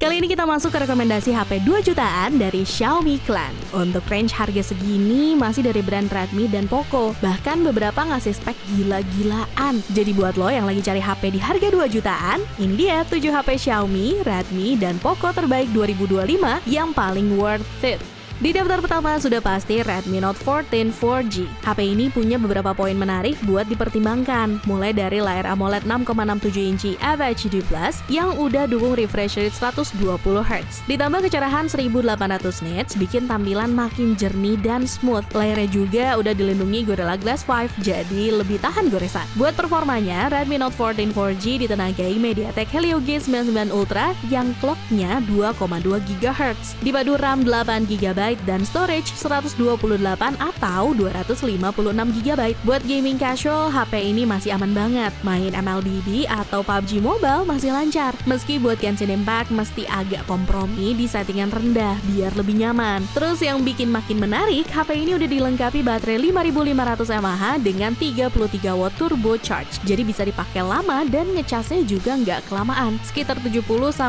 Kali ini kita masuk ke rekomendasi HP 2 jutaan dari Xiaomi Clan. Untuk range harga segini masih dari brand Redmi dan Poco. Bahkan beberapa ngasih spek gila-gilaan. Jadi buat lo yang lagi cari HP di harga 2 jutaan, ini dia 7 HP Xiaomi, Redmi, dan Poco terbaik 2025 yang paling worth it. Di daftar pertama sudah pasti Redmi Note 14 4G. HP ini punya beberapa poin menarik buat dipertimbangkan, mulai dari layar AMOLED 6,67 inci FHD+ yang udah dukung refresh rate 120Hz. Ditambah kecerahan 1800 nits bikin tampilan makin jernih dan smooth. Layarnya juga udah dilindungi Gorilla Glass 5, jadi lebih tahan goresan. Buat performanya, Redmi Note 14 4G ditenagai MediaTek Helio G99 Ultra yang clocknya 2,2 GHz. Dipadu RAM 8GB dan storage 128 atau 256 GB. Buat gaming casual, HP ini masih aman banget. Main MLBB atau PUBG Mobile masih lancar. Meski buat Genshin Impact mesti agak kompromi di settingan rendah biar lebih nyaman. Terus yang bikin makin menarik, HP ini udah dilengkapi baterai 5500 mAh dengan 33W turbo charge. Jadi bisa dipakai lama dan ngecasnya juga nggak kelamaan. Sekitar 70-80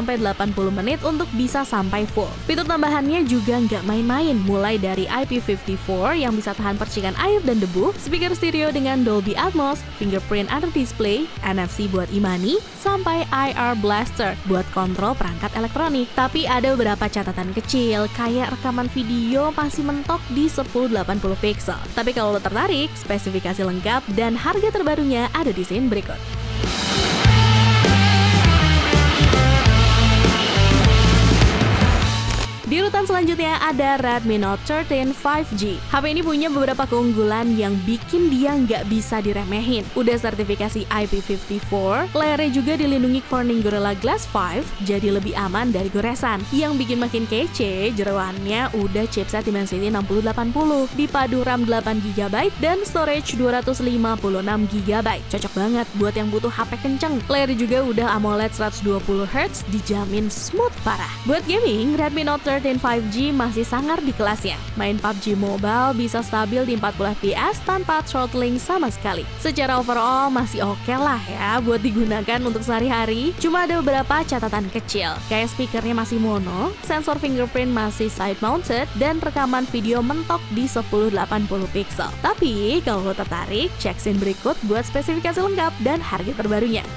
menit untuk bisa sampai full. Fitur tambahannya juga nggak main-main, mulai dari IP54 yang bisa tahan percikan air dan debu, speaker stereo dengan Dolby Atmos, fingerprint under display, NFC buat e-money, sampai IR Blaster buat kontrol perangkat elektronik. Tapi ada beberapa catatan kecil, kayak rekaman video masih mentok di 1080 pixel. Tapi kalau lo tertarik, spesifikasi lengkap dan harga terbarunya ada di scene berikut. Di urutan selanjutnya ada Redmi Note 13 5G. HP ini punya beberapa keunggulan yang bikin dia nggak bisa diremehin. Udah sertifikasi IP54, layarnya juga dilindungi Corning Gorilla Glass 5, jadi lebih aman dari goresan. Yang bikin makin kece, jeroannya udah chipset Dimensity 6080, dipadu RAM 8GB dan storage 256GB. Cocok banget buat yang butuh HP kenceng. Layarnya juga udah AMOLED 120Hz, dijamin smooth parah. Buat gaming, Redmi Note 13 5G masih sangar di kelasnya. Main PUBG Mobile bisa stabil di 40fps tanpa throttling sama sekali. Secara overall masih oke lah ya buat digunakan untuk sehari-hari. Cuma ada beberapa catatan kecil, kayak speakernya masih mono, sensor fingerprint masih side mounted, dan rekaman video mentok di 1080 pixel. Tapi kalau lo tertarik, cek scene berikut buat spesifikasi lengkap dan harga terbarunya.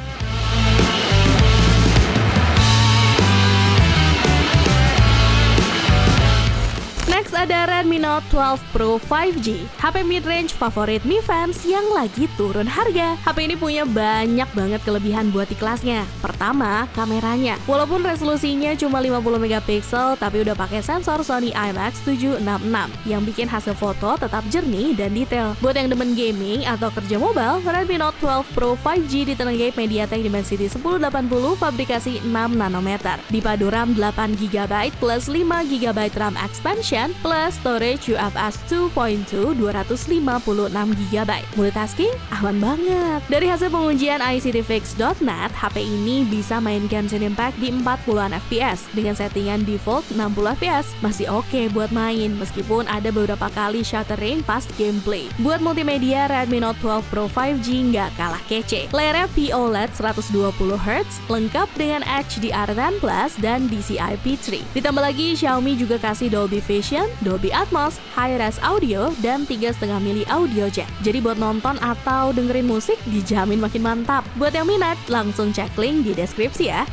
Next ada Redmi Note 12 Pro 5G, HP mid-range favorit Mi fans yang lagi turun harga. HP ini punya banyak banget kelebihan buat di kelasnya. Pertama, kameranya. Walaupun resolusinya cuma 50MP, tapi udah pakai sensor Sony IMX 766 yang bikin hasil foto tetap jernih dan detail. Buat yang demen gaming atau kerja mobile, Redmi Note 12 Pro 5G ditenagai MediaTek Dimensity 1080 fabrikasi 6nm. Dipadu RAM 8GB plus 5GB RAM expansion plus storage UFS 2.2 256GB. Multitasking aman banget. Dari hasil pengujian ICTfix.net, HP ini bisa main Genshin Impact di 40an FPS dengan settingan default 60fps. Masih oke buat main meskipun ada beberapa kali shuttering pas gameplay. Buat multimedia, Redmi Note 12 Pro 5G nggak kalah kece. Layarnya POLED 120Hz lengkap dengan HDR10 Plus dan DCI-P3. Ditambah lagi Xiaomi juga kasih Dolby Vision, Dolby Atmos, Hi-Res Audio, dan 3,5 mili audio jack. Jadi buat nonton atau dengerin musik dijamin makin mantap. Buat yang minat, langsung cek link di deskripsi ya.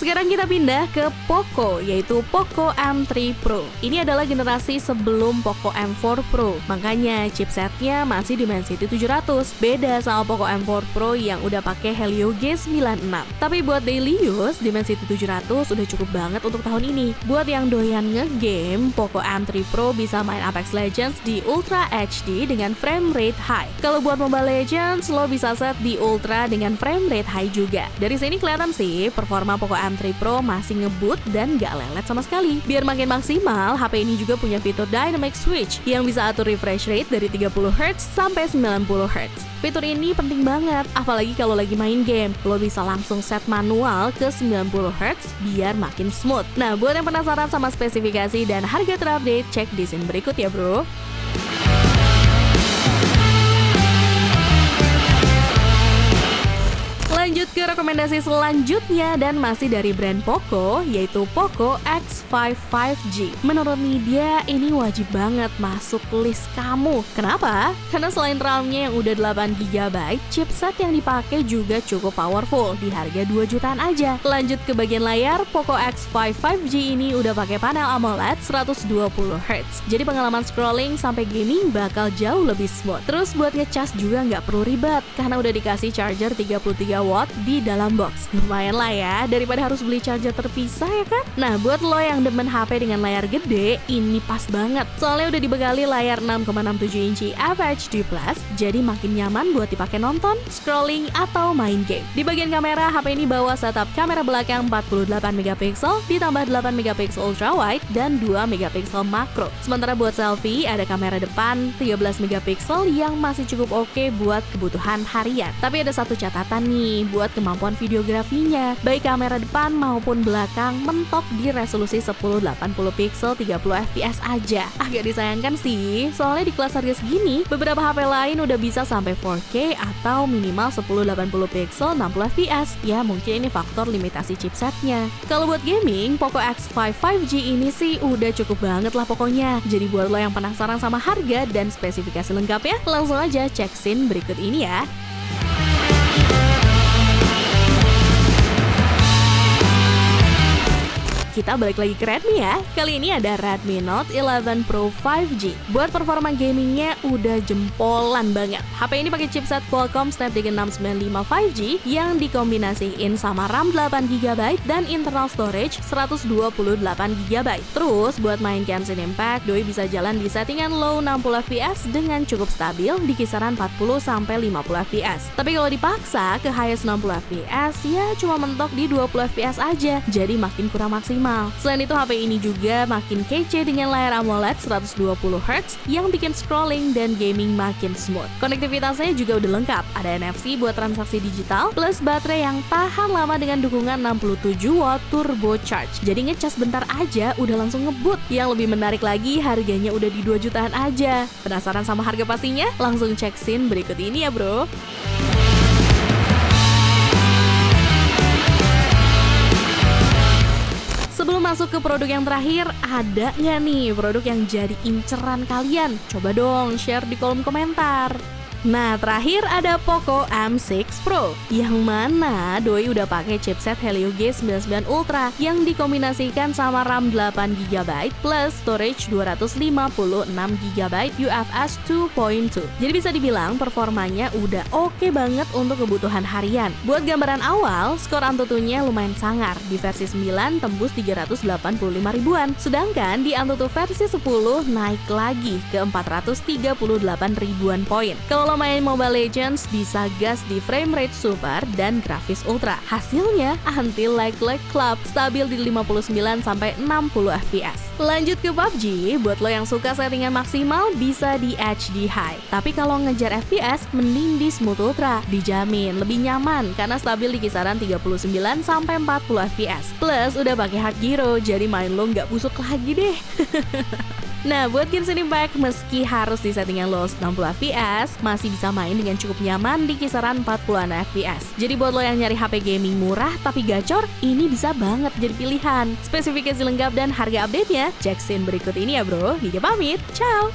Sekarang kita pindah ke Poco, yaitu Poco M3 Pro. Ini adalah generasi sebelum Poco M4 Pro, makanya chipsetnya masih Dimensity 700. Beda sama Poco M4 Pro yang udah pakai Helio G96. Tapi buat daily use, Dimensity 700 udah cukup banget untuk tahun ini. Buat yang doyan nge-game, Poco M3 Pro bisa main Apex Legends di Ultra HD dengan frame rate high. Kalau buat Mobile Legends, lo bisa set di Ultra dengan frame rate high juga. Dari sini kelihatan sih, performa Poco M3 Pro masih ngebut dan gak lelet sama sekali. Biar makin maksimal, HP ini juga punya fitur Dynamic Switch yang bisa atur refresh rate dari 30Hz sampai 90Hz. Fitur ini penting banget, apalagi kalau lagi main game. Lo bisa langsung set manual ke 90Hz biar makin smooth. Nah, buat yang penasaran sama spesifikasi dan harga terupdate, cek di scene berikut ya bro. rekomendasi selanjutnya dan masih dari brand Poco, yaitu Poco X5 5G. Menurut media, ini wajib banget masuk list kamu. Kenapa? Karena selain RAM-nya yang udah 8GB, chipset yang dipakai juga cukup powerful di harga 2 jutaan aja. Lanjut ke bagian layar, Poco X5 5G ini udah pakai panel AMOLED 120Hz. Jadi pengalaman scrolling sampai gaming bakal jauh lebih smooth. Terus buat ngecas juga nggak perlu ribet, karena udah dikasih charger 33 watt di dalam box. Lumayan lah ya, daripada harus beli charger terpisah ya kan? Nah, buat lo yang demen HP dengan layar gede, ini pas banget. Soalnya udah dibekali layar 6,67 inci FHD+, jadi makin nyaman buat dipakai nonton, scrolling, atau main game. Di bagian kamera, HP ini bawa setup kamera belakang 48MP, ditambah 8MP ultra wide dan 2MP makro. Sementara buat selfie, ada kamera depan 13MP yang masih cukup oke buat kebutuhan harian. Tapi ada satu catatan nih, buat kemampuan videografinya. Baik kamera depan maupun belakang mentok di resolusi 1080p 30fps aja. Agak disayangkan sih, soalnya di kelas harga segini, beberapa HP lain udah bisa sampai 4K atau minimal 1080p 60fps. Ya mungkin ini faktor limitasi chipsetnya. Kalau buat gaming, Poco X5 5G ini sih udah cukup banget lah pokoknya. Jadi buat lo yang penasaran sama harga dan spesifikasi lengkapnya, langsung aja cek scene berikut ini ya. Kita balik lagi ke Redmi ya. Kali ini ada Redmi Note 11 Pro 5G. Buat performa gamingnya udah jempolan banget. HP ini pakai chipset Qualcomm Snapdragon 695 5G yang dikombinasiin sama RAM 8GB dan internal storage 128GB. Terus buat main Genshin Impact, doi bisa jalan di settingan low 60fps dengan cukup stabil di kisaran 40-50fps. Tapi kalau dipaksa ke highest 60fps, ya cuma mentok di 20fps aja. Jadi makin kurang maksimal. Selain itu, HP ini juga makin kece dengan layar AMOLED 120Hz yang bikin scrolling dan gaming makin smooth. Konektivitasnya juga udah lengkap. Ada NFC buat transaksi digital, plus baterai yang tahan lama dengan dukungan 67W turbo charge. Jadi ngecas bentar aja udah langsung ngebut. Yang lebih menarik lagi, harganya udah di 2 jutaan aja. Penasaran sama harga pastinya? Langsung cek scene berikut ini ya bro. Sebelum masuk ke produk yang terakhir, ada nggak nih produk yang jadi inceran kalian? Coba dong share di kolom komentar. Nah, terakhir ada Poco M6 Pro, yang mana doi udah pakai chipset Helio G99 Ultra yang dikombinasikan sama RAM 8GB plus storage 256GB UFS 2.2. Jadi bisa dibilang performanya udah oke banget untuk kebutuhan harian. Buat gambaran awal, skor Antutunya lumayan sangar. Di versi 9 tembus 385 ribuan, sedangkan di Antutu versi 10 naik lagi ke 438 ribuan poin. Kalau main Mobile Legends bisa gas di frame rate super dan grafis ultra. Hasilnya anti-lag club stabil di 59-60 fps. Lanjut ke PUBG, buat lo yang suka settingan maksimal bisa di HD High. Tapi kalau ngejar FPS mending di Smooth Ultra, dijamin lebih nyaman karena stabil di kisaran 39-40 fps. Plus udah pakai Hard Gyro, jadi main lo nggak busuk lagi deh. Nah, buat Genshin Impact, meski harus di settingan low 60fps, masih bisa main dengan cukup nyaman di kisaran 40-an fps. Jadi buat lo yang nyari HP gaming murah tapi gacor, ini bisa banget jadi pilihan. Spesifikasi lengkap dan harga update-nya, cek scene berikut ini ya bro. Nidya pamit, ciao!